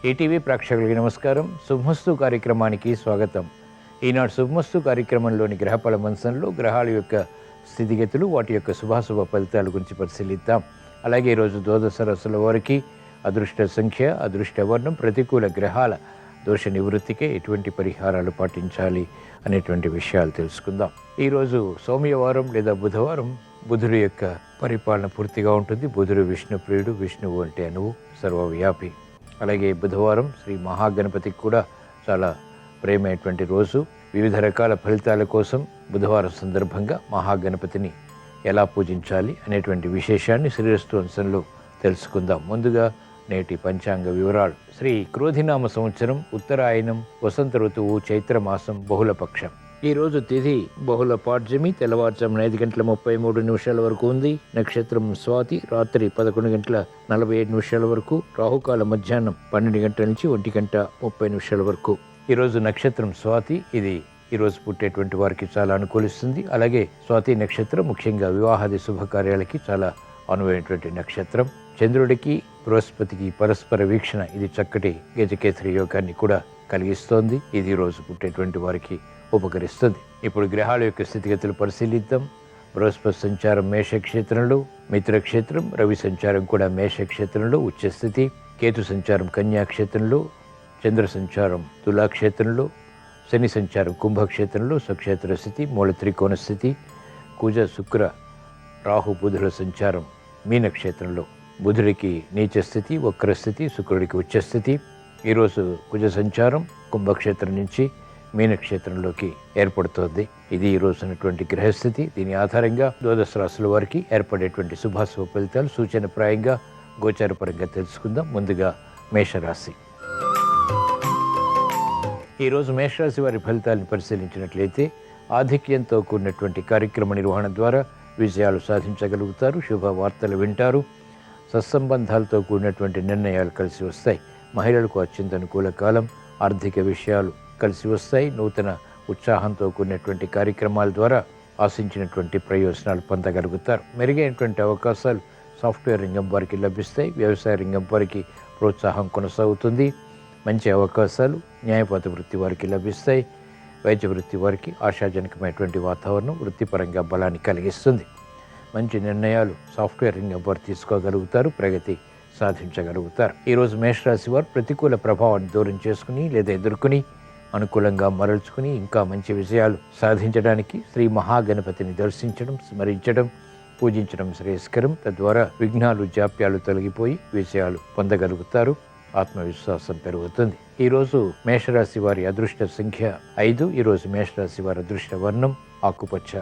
ETV ప్రేక్షకులకి నమస్కారం. శుభమస్తు కార్యక్రమానికి స్వాగతం. ఈనాడు శుభమస్తు కార్యక్రమంలోని గ్రహఫల మంచంలో గ్రహాల యొక్క స్థితిగతులు, వాటి యొక్క శుభాశుభ ఫలితాల గురించి పరిశీలిద్దాం. అలాగే ఈరోజు ద్వాదశ రాశుల వారికి అదృష్ట సంఖ్య, అదృష్ట వర్ణం, ప్రతికూల గ్రహాల దోష నివృత్తికి ఎటువంటి పరిహారాలు పాటించాలి అనేటువంటి విషయాలు తెలుసుకుందాం. ఈరోజు సోమవారం లేదా బుధవారం బుధుడి యొక్క పరిపాలన పూర్తిగా ఉంటుంది. బుధుడు విష్ణుప్రియుడు, విష్ణువు అంటే అనువు, సర్వవ్యాపి. అలాగే బుధవారం శ్రీ మహాగణపతికి కూడా చాలా ప్రేమైనటువంటి రోజు. వివిధ రకాల ఫలితాల కోసం బుధవారం సందర్భంగా మహాగణపతిని ఎలా పూజించాలి అనేటువంటి విశేషాన్ని శ్రీరస్తు అంశంలో తెలుసుకుందాం. ముందుగా నేటి పంచాంగ వివరాలు. శ్రీ క్రోధినామ సంవత్సరం, ఉత్తరాయణం, వసంత ఋతువు, చైత్రమాసం, బహుళపక్షం. ఈ రోజు తిథి బహుళ పాడ్యమి, తెల్లవారుజామున 5:33 వరకు ఉంది. నక్షత్రం స్వాతి, రాత్రి 11:47 వరకు. రాహుకాల మధ్యాహ్నం 12 గంటల నుంచి 1:30 వరకు. ఈరోజు నక్షత్రం స్వాతి. ఇది ఈరోజు పుట్టేటువంటి వారికి చాలా అనుకూలిస్తుంది. అలాగే స్వాతి నక్షత్రం ముఖ్యంగా వివాహాది శుభకార్యాలకి చాలా అనువైనటువంటి నక్షత్రం. చంద్రుడికి బృహస్పతికి పరస్పర వీక్షణ ఇది చక్కటి గజకేసరి యోగాన్ని కూడా కలిగిస్తోంది. ఇది ఈరోజు పుట్టేటువంటి వారికి ఉపకరిస్తుంది. ఇప్పుడు గ్రహాల యొక్క స్థితిగతులు పరిశీలిద్దాం. బృహస్పతి సంచారం మేషక్షేత్రంలో, మిత్రక్షేత్రం, రవి సంచారం కూడా మేషక్షేత్రంలో ఉచ్చస్థితి, కేతు సంచారం కన్యాక్షేత్రంలో, చంద్ర సంచారం తులాక్షేత్రంలో, శని సంచారం కుంభక్షేత్రంలో, స్వక్షేత్ర స్థితి, మూల త్రికోణ స్థితి, కుజ శుక్ర రాహు బుధుల సంచారం మీనక్షేత్రంలో. బుధుడికి నీచస్థితి, వక్రస్థితి, శుక్రుడికి ఉచ్చస్థితి. ఈరోజు కుజ సంచారం కుంభక్షేత్రం నుంచి మీనక్షేత్రంలోకి ఏర్పడుతోంది. ఇది ఈ రోజు ఉన్నటువంటి గ్రహస్థితి. దీని ఆధారంగా ద్వాదశ రాశుల వారికి ఏర్పడేటువంటి శుభాశుభ ఫలితాలు సూచనప్రాయంగా గోచారపరంగా తెలుసుకుందాం. ముందుగా మేషరాశి. ఈరోజు మేషరాశి వారి ఫలితాలను పరిశీలించినట్లయితే ఆధిక్యంతో కూడినటువంటి కార్యక్రమ నిర్వహణ ద్వారా విజయాలు సాధించగలుగుతారు. శుభవార్తలు వింటారు. సత్సంబంధాలతో కూడినటువంటి నిర్ణయాలు కలిసి వస్తాయి. మహిళలకు అత్యంత అనుకూల కాలం. ఆర్థిక విషయాలు కలిసి వస్తాయి. నూతన ఉత్సాహంతో కూడినటువంటి కార్యక్రమాల ద్వారా ఆశించినటువంటి ప్రయోజనాలు పొందగలుగుతారు. మెరుగైనటువంటి అవకాశాలు సాఫ్ట్వేర్ రంగం వారికి లభిస్తాయి. వ్యవసాయ రంగం వారికి ప్రోత్సాహం కొనసాగుతుంది. మంచి అవకాశాలు న్యాయపాత వృత్తి వారికి లభిస్తాయి. వైద్య వృత్తి వారికి ఆశాజనకమైనటువంటి వాతావరణం వృత్తిపరంగా బలాన్ని కలిగిస్తుంది. మంచి నిర్ణయాలు సాఫ్ట్వేర్ రంగం వారు తీసుకోగలుగుతారు. ప్రగతి సాధించగలుగుతారు. ఈరోజు మేషరాశి వారు ప్రతికూల ప్రభావాన్ని దూరం చేసుకుని లేదా ఎదుర్కొని అనుకూలంగా మరల్చుకుని ఇంకా మంచి విజయాలు సాధించడానికి శ్రీ మహాగణపతిని దర్శించడం, స్మరించడం, పూజించడం శ్రేయస్కరం. తద్వారా విఘ్నాలు, జాప్యాలు తొలగిపోయి విజయాలు పొందగలుగుతారు. ఆత్మవిశ్వాసం పెరుగుతుంది. ఈరోజు మేషరాశి వారి అదృష్ట సంఖ్య 5. ఈరోజు మేషరాశి వారి అదృష్ట వర్ణం ఆకుపచ్చ.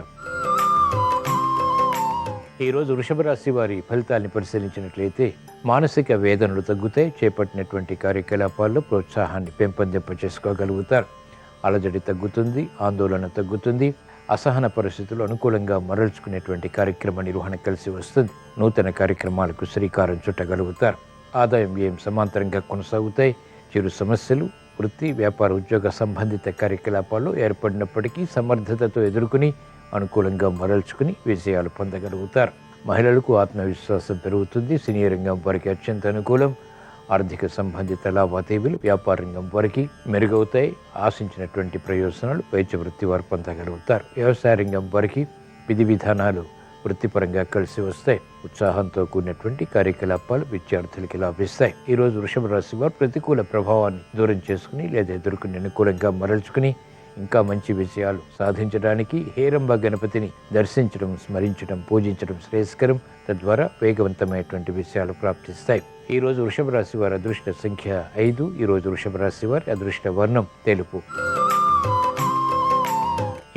ఈరోజు వృషభ రాశి వారి ఫలితాన్ని పరిశీలించినట్లయితే మానసిక వేదనలు తగ్గుతాయి. చేపట్టినటువంటి కార్యకలాపాల్లో ప్రోత్సాహాన్ని పెంపొందింప చేసుకోగలుగుతారు. అలజడి తగ్గుతుంది, ఆందోళన తగ్గుతుంది. అసహన పరిస్థితులు అనుకూలంగా మరల్చుకునేటువంటి కార్యక్రమ నిర్వహణ కలిసి వస్తుంది. నూతన కార్యక్రమాలకు శ్రీకారం చుట్టగలుగుతారు. ఆదాయం వ్యయం సమాంతరంగా కొనసాగుతాయి. చిరు సమస్యలు వృత్తి, వ్యాపార, ఉద్యోగ సంబంధిత కార్యకలాపాల్లో ఏర్పడినప్పటికీ సమర్థతతో ఎదుర్కొని అనుకూలంగా మరల్చుకుని విజయాలు పొందగలుగుతారు. మహిళలకు ఆత్మవిశ్వాసం పెరుగుతుంది. సినీ రంగం వారికి అత్యంత అనుకూలం. ఆర్థిక సంబంధిత లావాదేవీలు వ్యాపార రంగం వారికి మెరుగవుతాయి. ఆశించినటువంటి ప్రయోజనాలు వైద్య వృత్తి వారు పొందగలుగుతారు. వ్యవసాయ రంగం వారికి విధి విధానాలు వృత్తిపరంగా కలిసి వస్తాయి. ఉత్సాహంతో కూడినటువంటి కార్యకలాపాలు విద్యార్థులకి లాభిస్తాయి. ఈరోజు వృషభ రాశి వారు ప్రతికూల ప్రభావాన్ని దూరం చేసుకుని లేదా ఎదుర్కొని అనుకూలంగా మరల్చుకుని ఇంకా మంచి విజయాలు సాధించడానికి హేరంబ గణపతిని దర్శించడం, స్మరించడం, పూజించడం శ్రేయస్కరం. తద్వారా వేగవంతమైనటువంటి విషయాలు ప్రాప్తిస్తాయి. ఈరోజు వృషభ రాశి వారి అదృష్ట సంఖ్య 5. ఈరోజు వృషభ రాశి వారి అదృష్ట వర్ణం తెలుపు.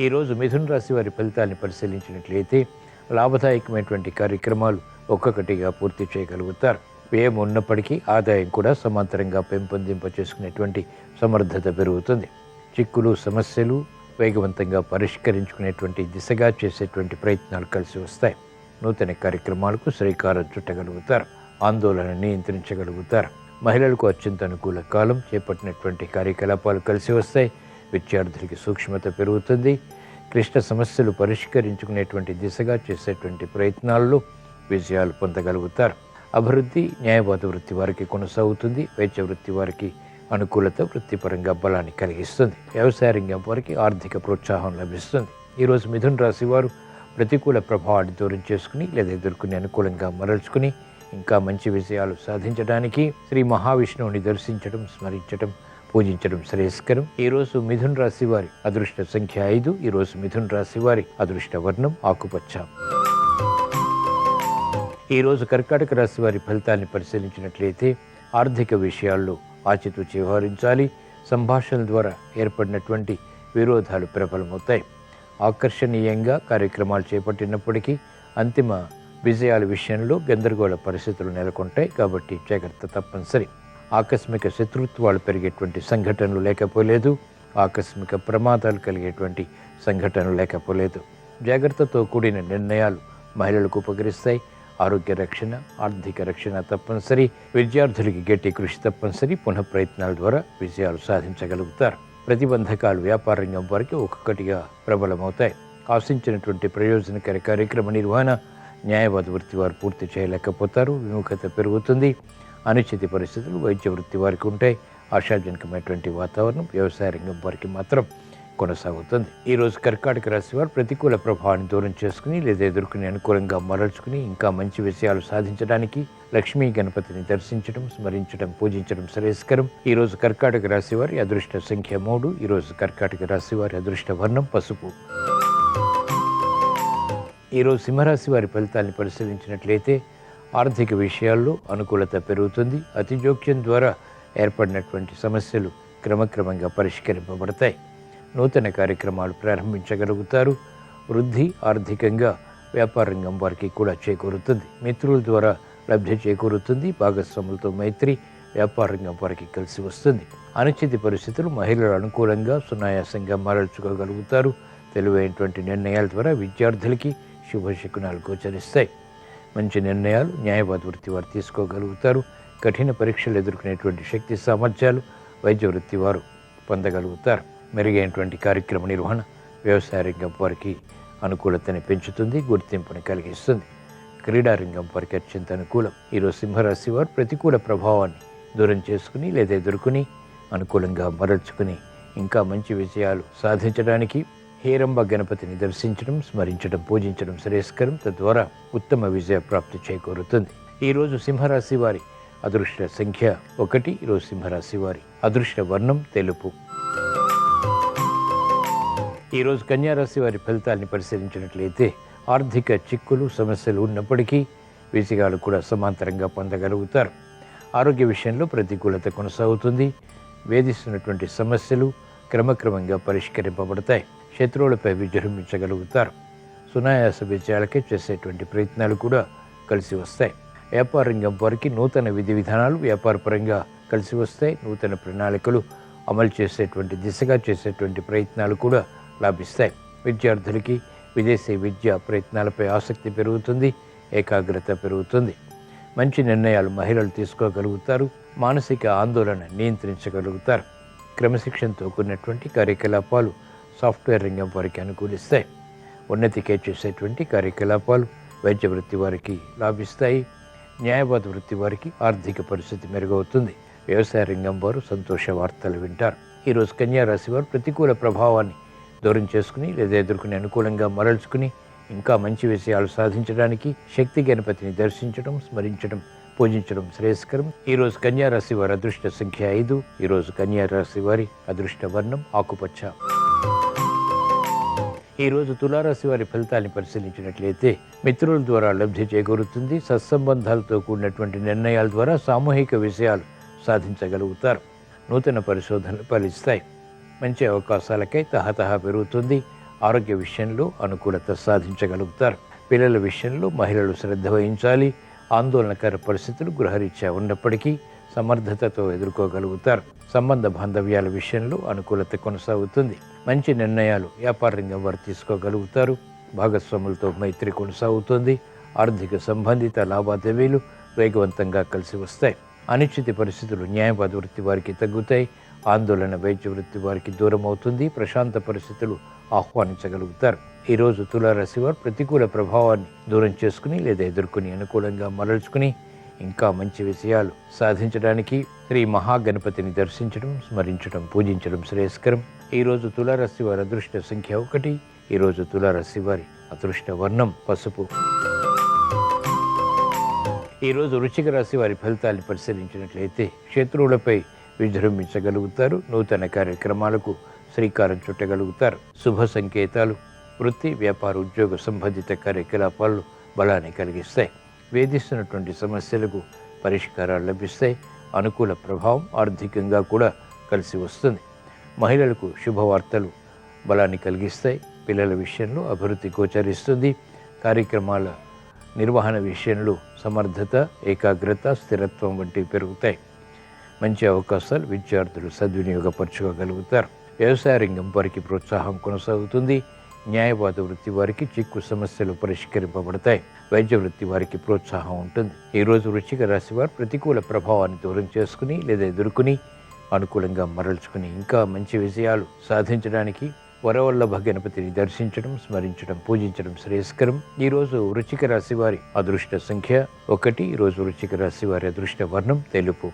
ఈరోజు మిథున రాశి వారి ఫలితాలను పరిశీలించినట్లయితే లాభదాయకమైనటువంటి కార్యక్రమాలు ఒక్కొక్కటిగా పూర్తి చేయగలుగుతారు. వ్యయం ఉన్నప్పటికీ ఆదాయం కూడా సమాంతరంగా పెంపొందింప చేసుకునేటువంటి సమర్థత పెరుగుతుంది. చిక్కులు, సమస్యలు వేగవంతంగా పరిష్కరించుకునేటువంటి దిశగా చేసేటువంటి ప్రయత్నాలు కలిసి వస్తాయి. నూతన కార్యక్రమాలకు శ్రీకారం చుట్టగలుగుతారు. ఆందోళన నియంత్రించగలుగుతారు. మహిళలకు అత్యంత అనుకూల కాలం. చేపట్టినటువంటి కార్యకలాపాలు కలిసి వస్తాయి. విద్యార్థులకి సూక్ష్మత పెరుగుతుంది. క్లిష్ట సమస్యలు పరిష్కరించుకునేటువంటి దిశగా చేసేటువంటి ప్రయత్నాల్లో విజయాలు పొందగలుగుతారు. అభివృద్ధి న్యాయవాద వృత్తి వారికి కొనసాగుతుంది. వైద్య వృత్తి వారికి అనుకూలత, వృత్తిపరంగా బలాన్ని కలిగిస్తుంది. వ్యవసాయ రంగం వారికి ఆర్థిక ప్రోత్సాహం లభిస్తుంది. ఈరోజు మిథున రాశి వారు ప్రతికూల ప్రభావాన్ని దూరం చేసుకుని లేదా ఎదుర్కొని అనుకూలంగా మరల్చుకుని ఇంకా మంచి విజయాలు సాధించడానికి శ్రీ మహావిష్ణువుని దర్శించడం, స్మరించడం, పూజించడం శ్రేయస్కరం. ఈరోజు మిథున రాశి వారి అదృష్ట సంఖ్య 5. ఈరోజు మిథున రాశి వారి అదృష్ట వర్ణం ఆకుపచ్చ. ఈరోజు కర్కాటక రాశి వారి ఫలితాన్ని పరిశీలించినట్లయితే ఆర్థిక విషయాల్లో ఆచితూచి వ్యవహరించాలి. సంభాషణల ద్వారా ఏర్పడినటువంటి విరోధాలు ప్రబలమవుతాయి. ఆకర్షణీయంగా కార్యక్రమాలు చేపట్టినప్పటికీ అంతిమ విజయాల విషయంలో గందరగోళ పరిస్థితులు నెలకొంటాయి. కాబట్టి జాగ్రత్త తప్పనిసరి. ఆకస్మిక శత్రుత్వాలు పెరిగేటువంటి సంఘటనలు లేకపోలేదు. ఆకస్మిక ప్రమాదాలు కలిగేటువంటి సంఘటనలు లేకపోలేదు. జాగ్రత్తతో కూడిన నిర్ణయాలు మహిళలకు ఉపకరిస్తాయి. ఆరోగ్య రక్షణ, ఆర్థిక రక్షణ తప్పనిసరి. విద్యార్థులకి గట్టి కృషి తప్పనిసరి. పునః ప్రయత్నాల ద్వారా విజయాలు సాధించగలుగుతారు. ప్రతిబంధకాలు వ్యాపార రంగం వారికి ఒక్కొక్కటిగా ప్రబలమవుతాయి. ఆశించినటువంటి ప్రయోజనకర కార్యక్రమ నిర్వహణ న్యాయవాద వృత్తి వారు పూర్తి చేయలేకపోతారు. విముఖత పెరుగుతుంది. అనిశ్చిత పరిస్థితులు వైద్య వృత్తి వారికి ఉంటాయి. ఆశాజనకమైనటువంటి వాతావరణం వ్యవసాయ రంగం వారికి మాత్రం కొనసాగుతుంది. ఈరోజు కర్కాటక రాశి వారు ప్రతికూల ప్రభావాన్ని దూరం చేసుకుని లేదా ఎదుర్కొని అనుకూలంగా మరల్చుకుని ఇంకా మంచి విషయాలు సాధించడానికి లక్ష్మీ గణపతిని దర్శించడం, స్మరించడం, పూజించడం శ్రేయస్కరం. ఈరోజు కర్కాటక రాశి వారి అదృష్ట సంఖ్య 3. ఈరోజు కర్కాటక రాశి వారి అదృష్ట వర్ణం పసుపు. ఈరోజు సింహరాశి వారి ఫలితాన్ని పరిశీలించినట్లయితే ఆర్థిక విషయాల్లో అనుకూలత పెరుగుతుంది. అతి జోక్యం ద్వారా ఏర్పడినటువంటి సమస్యలు క్రమక్రమంగా పరిష్కరింపబడతాయి. నూతన కార్యక్రమాలు ప్రారంభించగలుగుతారు. వృద్ధి ఆర్థికంగా వ్యాపార రంగం వారికి కూడా చేకూరుతుంది. మిత్రుల ద్వారా లబ్ధి చేకూరుతుంది. భాగస్వాములతో మైత్రి వ్యాపార రంగం వారికి కలిసి వస్తుంది. అనిశ్చిత పరిస్థితులు మహిళలు అనుకూలంగా సునాయాసంగా మరల్చుకోగలుగుతారు. తెలివైనటువంటి నిర్ణయాల ద్వారా విద్యార్థులకి శుభశకునాలు గోచరిస్తాయి. మంచి నిర్ణయాలు న్యాయవాద వృత్తి వారు తీసుకోగలుగుతారు. కఠిన పరీక్షలు ఎదుర్కొనేటువంటి శక్తి సామర్థ్యాలు వైద్య వృత్తి వారు పొందగలుగుతారు. మెరుగైనటువంటి కార్యక్రమ నిర్వహణ వ్యవసాయ రంగం వారికి అనుకూలతని పెంచుతుంది, గుర్తింపుని కలిగిస్తుంది. క్రీడారంగం వారికి అత్యంత అనుకూలం. ఈరోజు సింహరాశి వారు ప్రతికూల ప్రభావాన్ని దూరం చేసుకుని లేదా ఎదుర్కొని అనుకూలంగా మరల్చుకుని ఇంకా మంచి విజయాలు సాధించడానికి హేరంబ గణపతిని దర్శించడం, స్మరించడం, పూజించడం శ్రేయస్కరం. తద్వారా ఉత్తమ విజయ ప్రాప్తి చేకూరుతుంది. ఈరోజు సింహరాశి వారి అదృష్ట సంఖ్య 1. ఈరోజు సింహరాశి వారి అదృష్ట వర్ణం తెలుపు. ఈరోజు కన్యారాశి వారి ఫలితాన్ని పరిశీలించినట్లయితే ఆర్థిక చిక్కులు, సమస్యలు ఉన్నప్పటికీ విజయాలు కూడా సమాంతరంగా పొందగలుగుతారు. ఆరోగ్య విషయంలో ప్రతికూలత కొనసాగుతుంది. వేధిస్తున్నటువంటి సమస్యలు క్రమక్రమంగా పరిష్కరింపబడతాయి. శత్రువులపై విజృంభించగలుగుతారు. సునాయాస విజయాలకే చేసేటువంటి ప్రయత్నాలు కూడా కలిసి వస్తాయి. వ్యాపార రంగం వారికి నూతన విధి విధానాలు వ్యాపారపరంగా కలిసి వస్తాయి. నూతన ప్రణాళికలు అమలు చేసేటువంటి దిశగా చేసేటువంటి ప్రయత్నాలు కూడా లాభిస్తాయి. విద్యార్థులకి విదేశీ విద్యా ప్రయత్నాలపై ఆసక్తి పెరుగుతుంది. ఏకాగ్రత పెరుగుతుంది. మంచి నిర్ణయాలు మహిళలు తీసుకోగలుగుతారు. మానసిక ఆందోళన నియంత్రించగలుగుతారు. క్రమశిక్షణతో కూడినటువంటి కార్యకలాపాలు సాఫ్ట్వేర్ రంగం వారికి అనుకూలిస్తాయి. ఉన్నతికే చేసేటువంటి కార్యకలాపాలు వైద్య వృత్తి వారికి లాభిస్తాయి. న్యాయవాద వృత్తి వారికి ఆర్థిక పరిస్థితి మెరుగవుతుంది. వ్యవసాయ రంగం వారు సంతోష వార్తలు వింటారు. ఈరోజు కన్యా రాశి వారు ప్రతికూల ప్రభావాన్ని దూరం చేసుకుని లేదా ఎదుర్కొని అనుకూలంగా మరల్చుకుని ఇంకా మంచి విషయాలు సాధించడానికి శక్తి గణపతిని దర్శించడం, స్మరించడం, పూజించడం శ్రేయస్కరం. ఈరోజు కన్యా రాశి వారి అదృష్ట సంఖ్య 5. ఈరోజు కన్యా రాశి వారి అదృష్ట వర్ణం ఆకుపచ్చ. ఈరోజు తులారాశి వారి ఫలితాన్ని పరిశీలించినట్లయితే మిత్రుల ద్వారా లబ్ధి చేకూరుతుంది. సత్సంబంధాలతో కూడినటువంటి నిర్ణయాల ద్వారా సామూహిక విషయాలు సాధించగలుగుతారు. నూతన పరిశోధనలు ఫలిస్తాయి. మంచి అవకాశాలకై తహతహ పెరుగుతుంది. ఆరోగ్య విషయంలో అనుకూలత సాధించగలుగుతారు. పిల్లల విషయంలో మహిళలు శ్రద్ధ వహించాలి. ఆందోళనకర పరిస్థితులు గృహరీత్యా ఉన్నప్పటికీ సమర్థతతో ఎదుర్కోగలుగుతారు. సంబంధ బాంధవ్యాల విషయంలో అనుకూలత కొనసాగుతుంది. మంచి నిర్ణయాలు వ్యాపార రంగం వారు తీసుకోగలుగుతారు. భాగస్వాములతో మైత్రి కొనసాగుతుంది. ఆర్థిక సంబంధిత లావాదేవీలు వేగవంతంగా కలిసి వస్తాయి. అనిశ్చిత పరిస్థితులు న్యాయవాద వృత్తి వారికి తగ్గుతాయి. ఆందోళన వైద్య వృత్తి వారికి దూరం అవుతుంది. ప్రశాంత పరిస్థితులు ఆహ్వానించగలుగుతారు. ఈరోజు తులారాశి వారు ప్రతికూల ప్రభావాన్ని దూరం చేసుకుని లేదా ఎదుర్కొని అనుకూలంగా మరల్చుకుని ఇంకా మంచి విషయాలు సాధించడానికి శ్రీ మహాగణపతిని దర్శించడం, స్మరించడం, పూజించడం శ్రేయస్కరం. ఈరోజు తులారాశి వారి అదృష్ట సంఖ్య 1. ఈరోజు తులారాశి వారి అదృష్ట వర్ణం పసుపు. ఈరోజు వృశ్చిక రాశి వారి ఫలితాన్ని పరిశీలించినట్లయితే శత్రువులపై విజృంభించగలుగుతారు. నూతన కార్యక్రమాలకు శ్రీకారం చుట్టగలుగుతారు. శుభ సంకేతాలు వృత్తి, వ్యాపార, ఉద్యోగ సంబంధిత కార్యకలాపాలు బలాన్ని కలిగిస్తాయి. వేధిస్తున్నటువంటి సమస్యలకు పరిష్కారాలు లభిస్తాయి. అనుకూల ప్రభావం ఆర్థికంగా కూడా కలిసి వస్తుంది. మహిళలకు శుభవార్తలు బలాన్ని కలిగిస్తాయి. పిల్లల విషయంలో అభివృద్ధి గోచరిస్తుంది. కార్యక్రమాల నిర్వహణ విషయంలో సమర్థత, ఏకాగ్రత, స్థిరత్వం వంటివి పెరుగుతాయి. మంచి అవకాశాలు విద్యార్థులు సద్వినియోగపరచుకోగలుగుతారు. వ్యవసాయ రంగం వారికి ప్రోత్సాహం కొనసాగుతుంది. న్యాయవాద వృత్తి వారికి చిక్కు సమస్యలు పరిష్కరింపబడతాయి. వైద్య వృత్తి వారికి ప్రోత్సాహం ఉంటుంది. ఈరోజు వృశ్చిక రాశి వారు ప్రతికూల ప్రభావాన్ని దూరం చేసుకుని లేదా ఎదుర్కొని అనుకూలంగా మరల్చుకుని ఇంకా మంచి విజయాలు సాధించడానికి వరవల్లభ గణపతిని దర్శించడం, స్మరించడం, పూజించడం శ్రేయస్కరం. ఈరోజు వృశ్చిక రాశి వారి అదృష్ట సంఖ్య 1. ఈరోజు వృశ్చిక రాశి వారి అదృష్ట వర్ణం తెలుపు.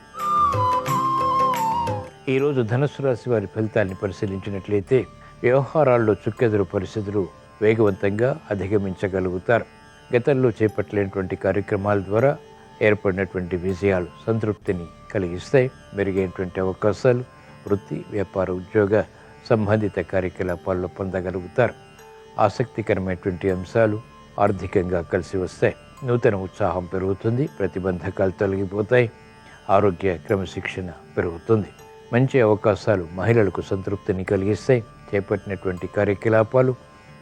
ఈరోజు ధనుస్సు రాశి వారి ఫలితాన్ని పరిశీలించినట్లయితే వ్యవహారాల్లో చుక్కెదురు పరిస్థితులు వేగవంతంగా అధిగమించగలుగుతారు. గతంలో చేపట్టలేనటువంటి కార్యక్రమాల ద్వారా ఏర్పడినటువంటి విజయాలు సంతృప్తిని కలిగిస్తాయి. మెరుగైనటువంటి అవకాశాలు వృత్తి, వ్యాపార, ఉద్యోగ సంబంధిత కార్యకలాపాల్లో పొందగలుగుతారు. ఆసక్తికరమైనటువంటి అంశాలు ఆర్థికంగా కలిసి వస్తాయి. నూతన ఉత్సాహం పెరుగుతుంది. ప్రతిబంధకాలు తొలగిపోతాయి. ఆరోగ్య క్రమశిక్షణ పెరుగుతుంది. మంచి అవకాశాలు మహిళలకు సంతృప్తిని కలిగిస్తాయి. చేపట్టినటువంటి కార్యకలాపాలు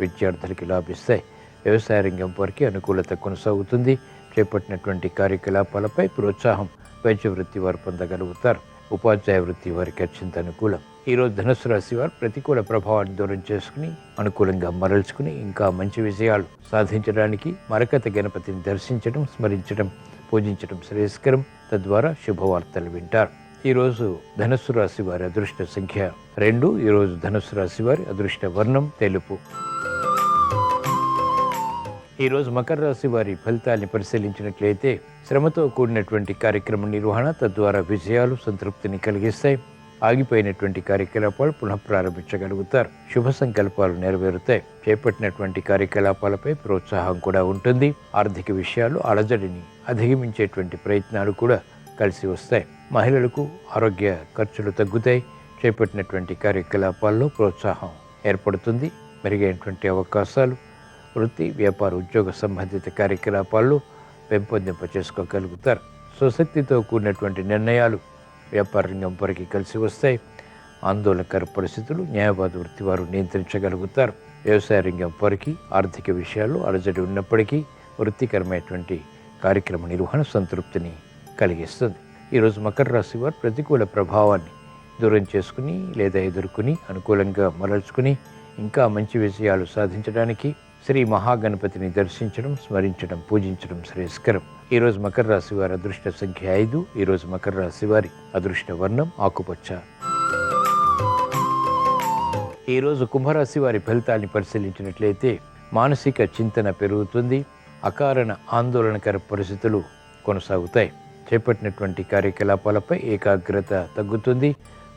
విద్యార్థులకి లాభిస్తాయి. వ్యవసాయ రంగం వారికి అనుకూలత కొనసాగుతుంది. చేపట్టినటువంటి కార్యకలాపాలపై ప్రోత్సాహం వైద్య వృత్తి వారు పొందగలుగుతారు. ఉపాధ్యాయ వృత్తి వారికి అత్యంత అనుకూలం. ఈరోజు ధనుస్సు రాశి వారు ప్రతికూల ప్రభావాన్ని దూరం చేసుకుని అనుకూలంగా మరల్చుకుని ఇంకా మంచి విజయాలు సాధించడానికి మరకత గణపతిని దర్శించడం, స్మరించడం, పూజించడం శ్రేయస్కరం. తద్వారా శుభవార్తలు వింటారు. ఈరోజు ధనుస్సు రాశి వారి అదృష్ట సంఖ్య 2. ఈరోజు ధనుస్సు రాశి వారి అదృష్ట వర్ణం తెలుపు. ఈరోజు మకర రాశి వారి ఫలితాన్ని పరిశీలించినట్లయితే శ్రమతో కూడినటువంటి కార్యక్రమ నిర్వహణ, తద్వారా విజయాలు సంతృప్తిని కలిగిస్తాయి. ఆగిపోయినటువంటి కార్యకలాపాలు పునఃప్రారంభించగలుగుతారు. శుభ సంకల్పాలు నెరవేరుతాయి. చేపట్టినటువంటి కార్యకలాపాలపై ప్రోత్సాహం కూడా ఉంటుంది. ఆర్థిక విషయాలు అలజడిని అధిగమించేటువంటి ప్రయత్నాలు కూడా కలిసి వస్తాయి. మహిళలకు ఆరోగ్య ఖర్చులు తగ్గుతాయి. చేపట్టినటువంటి కార్యకలాపాల్లో ప్రోత్సాహం ఏర్పడుతుంది. మెరుగైనటువంటి అవకాశాలు వృత్తి, వ్యాపార, ఉద్యోగ సంబంధిత కార్యకలాపాల్లో పెంపొందింప చేసుకోగలుగుతారు. స్వశక్తితో కూడినటువంటి నిర్ణయాలు వ్యాపార రంగం వారికి కలిసి వస్తాయి. ఆందోళనకర పరిస్థితులు న్యాయవాద వృత్తి వారు నియంత్రించగలుగుతారు. వ్యవసాయ రంగం వారికి ఆర్థిక విషయాల్లో అలజడి ఉన్నప్పటికీ వృత్తికరమైనటువంటి కార్యక్రమ నిర్వహణ సంతృప్తిని కలిగిస్తుంది. ఈరోజు మకర రాశి వారు ప్రతికూల ప్రభావాన్ని దూరం చేసుకుని లేదా ఎదుర్కొని అనుకూలంగా మరల్చుకుని ఇంకా మంచి విజయాలు సాధించడానికి శ్రీ మహాగణపతిని దర్శించడం, స్మరించడం, పూజించడం శ్రేయస్కరం. ఈరోజు మకర రాశి వారి అదృష్ట సంఖ్య 5. ఈరోజు మకర రాశి వారి అదృష్ట వర్ణం ఆకుపచ్చ. ఈరోజు కుంభరాశి వారి ఫలితాన్ని పరిశీలించినట్లయితే మానసిక చింతన పెరుగుతుంది. అకారణ ఆందోళనకర పరిస్థితులు కొనసాగుతాయి. చేపట్టినటువంటి కార్యకలాపాలపై ఏకాగ్రత తగ్గుతుంది.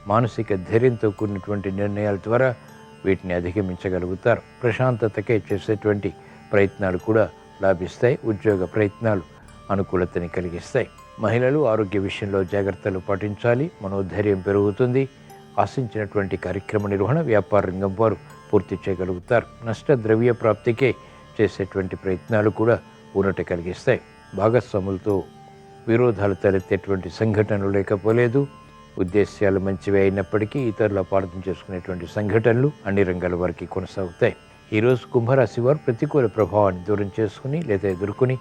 మానసిక ధైర్యంతో కూడినటువంటి నిర్ణయాల ద్వారా వీటిని అధిగమించగలుగుతారు. ప్రశాంతతకే చేసేటువంటి ప్రయత్నాలు కూడా లాభిస్తాయి. ఉద్యోగ ప్రయత్నాలు అనుకూలతని కలిగిస్తాయి. మహిళలు ఆరోగ్య విషయంలో జాగ్రత్తలు పాటించాలి. మనోధైర్యం పెరుగుతుంది. ఆశించినటువంటి కార్యక్రమ నిర్వహణ వ్యాపార రంగం వారు పూర్తి చేయగలుగుతారు. నష్ట ద్రవ్య ప్రాప్తికే చేసేటువంటి ప్రయత్నాలు కూడా ఊరట కలిగిస్తాయి. భాగస్వాములతో విరోధాలు తలెత్తేటువంటి సంఘటనలు లేకపోలేదు. ఉద్దేశ్యాలు మంచివి అయినప్పటికీ ఇతరులు అపార్థం చేసుకునేటువంటి సంఘటనలు అన్ని రంగాల వారికి కొనసాగుతాయి. ఈరోజు కుంభరాశి వారు ప్రతికూల ప్రభావాన్ని దూరం చేసుకుని లేదా ఎదుర్కొని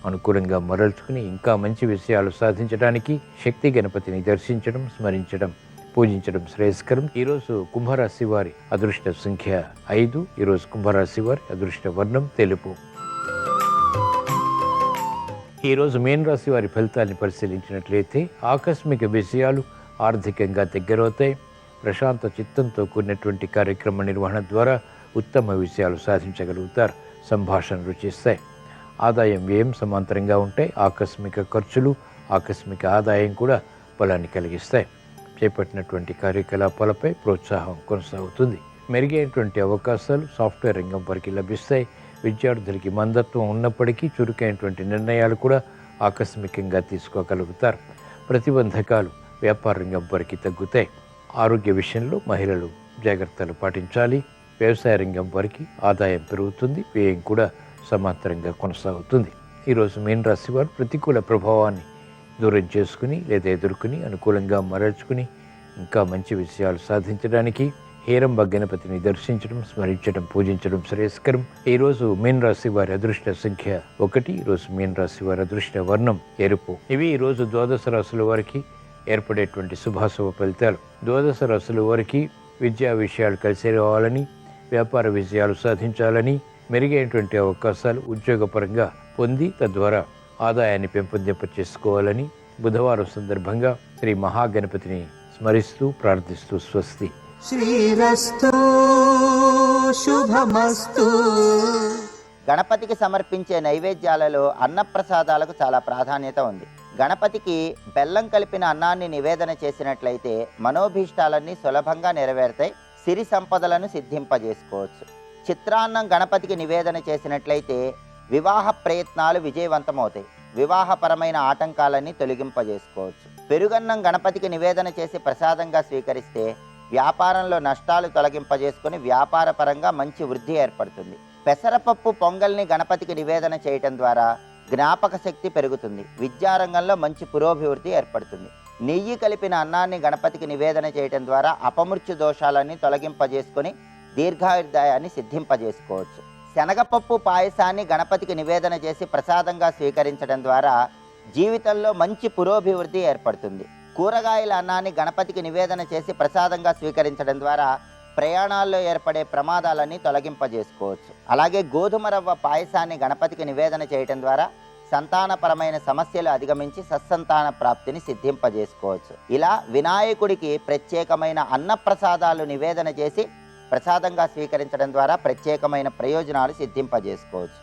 అనుకూలంగా మరల్చుకుని ఇంకా మంచి విషయాలు సాధించడానికి శక్తి గణపతిని దర్శించడం, స్మరించడం, పూజించడం శ్రేయస్కరం. ఈరోజు కుంభరాశి వారి అదృష్ట సంఖ్య 5. ఈరోజు కుంభరాశి వారి అదృష్ట వర్ణం తెలుపు. ఈరోజు మీన రాశి వారి ఫలితాన్ని పరిశీలించినట్లయితే ఆకస్మిక విషయాలు ఆర్థికంగా దగ్గరవుతాయి. ప్రశాంత చిత్తంతో కూడినటువంటి కార్యక్రమ నిర్వహణ ద్వారా ఉత్తమ విషయాలు సాధించగలుగుతారు. సంభాషణ రుచిస్తాయి. ఆదాయం వ్యయం సమాంతరంగా ఉంటాయి. ఆకస్మిక ఖర్చులు, ఆకస్మిక ఆదాయం కూడా బలాన్ని కలిగిస్తాయి. చేపట్టినటువంటి కార్యకలాపాలపై ప్రోత్సాహం కొనసాగుతుంది. మెరుగైనటువంటి అవకాశాలు సాఫ్ట్వేర్ రంగం వారికి లభిస్తాయి. విద్యార్థులకి మందత్వం ఉన్నప్పటికీ చురుకైనటువంటి నిర్ణయాలు కూడా ఆకస్మికంగా తీసుకోగలుగుతారు. ప్రతిబంధకాలు వ్యాపార రంగం వారికి తగ్గుతాయి. ఆరోగ్య విషయంలో మహిళలు జాగ్రత్తలు పాటించాలి. వ్యవసాయ రంగం వారికి ఆదాయం పెరుగుతుంది, వ్యయం కూడా సమాంతరంగా కొనసాగుతుంది. ఈరోజు మీన రాశి వారు ప్రతికూల ప్రభావాన్ని దూరం చేసుకుని లేదా ఎదుర్కొని అనుకూలంగా మరల్చుకుని ఇంకా మంచి విషయాలు సాధించడానికి హేరంబ గణపతిని దర్శించడం, స్మరించడం, పూజించడం శ్రేయస్కరం. ఈరోజు మీన రాశి వారి అదృష్ట సంఖ్య 1. ఈరోజు మీన రాశి వారి అదృష్ట వర్ణం ఎరుపు. ఇవి ఈరోజు ద్వాదశ రాశుల వారికి ఏర్పడేటువంటి శుభాశుభ ఫలితాలు. ద్వాదశ రాశుల వారికి విద్యా విషయాలు కలిసి రావాలని, వ్యాపార విజయాలు సాధించాలని, మెరుగైనటువంటి అవకాశాలు ఉద్యోగపరంగా పొంది తద్వారా ఆదాయాన్ని పెంపొందింప చేసుకోవాలని బుధవారం సందర్భంగా శ్రీ మహాగణపతిని స్మరిస్తూ ప్రార్థిస్తూ స్వస్తి. శ్రీరస్తు శుభమస్తు. గణపతికి సమర్పించే నైవేద్యాలలో అన్నప్రసాదాలకు చాలా ప్రాధాన్యత ఉంది. గణపతికి బెల్లం కలిపిన అన్నాన్ని నివేదన చేసినట్లయితే మనోభీష్టాలన్నీ సులభంగా నెరవేరుతాయి, సిరి సంపదలను సిద్ధింపజేసుకోవచ్చు. చిత్రాన్నం గణపతికి నివేదన చేసినట్లయితే వివాహ ప్రయత్నాలు విజయవంతమవుతాయి, వివాహపరమైన ఆటంకాలన్నీ తొలగింపజేసుకోవచ్చు. పెరుగన్నం గణపతికి నివేదన చేసి ప్రసాదంగా స్వీకరిస్తే వ్యాపారంలో నష్టాలు తొలగింపజేసుకొని వ్యాపారపరంగా మంచి వృద్ధి ఏర్పడుతుంది. పెసరపప్పు పొంగల్ని గణపతికి నివేదన చేయటం ద్వారా జ్ఞాపక శక్తి పెరుగుతుంది, విద్యారంగంలో మంచి పురోభివృద్ధి ఏర్పడుతుంది. నెయ్యి కలిపిన అన్నాన్ని గణపతికి నివేదన చేయటం ద్వారా అపమృత్యు దోషాలన్నీ తొలగింపజేసుకొని దీర్ఘాయుర్దాయాన్ని సిద్ధింపజేసుకోవచ్చు. శనగపప్పు పాయసాన్ని గణపతికి నివేదన చేసి ప్రసాదంగా స్వీకరించడం ద్వారా జీవితంలో మంచి పురోభివృద్ధి ఏర్పడుతుంది. కూరగాయల అన్నాన్ని గణపతికి నివేదన చేసి ప్రసాదంగా స్వీకరించడం ద్వారా ప్రయాణాల్లో ఏర్పడే ప్రమాదాలన్నీ తొలగింపజేసుకోవచ్చు. అలాగే గోధుమ రవ్వ పాయసాన్ని గణపతికి నివేదన చేయటం ద్వారా సంతానపరమైన సమస్యలు అధిగమించి సత్సంతాన ప్రాప్తిని సిద్ధింపజేసుకోవచ్చు. ఇలా వినాయకుడికి ప్రత్యేకమైన అన్నప్రసాదాలు నివేదన చేసి ప్రసాదంగా స్వీకరించడం ద్వారా ప్రత్యేకమైన ప్రయోజనాలు సిద్ధింపజేసుకోవచ్చు.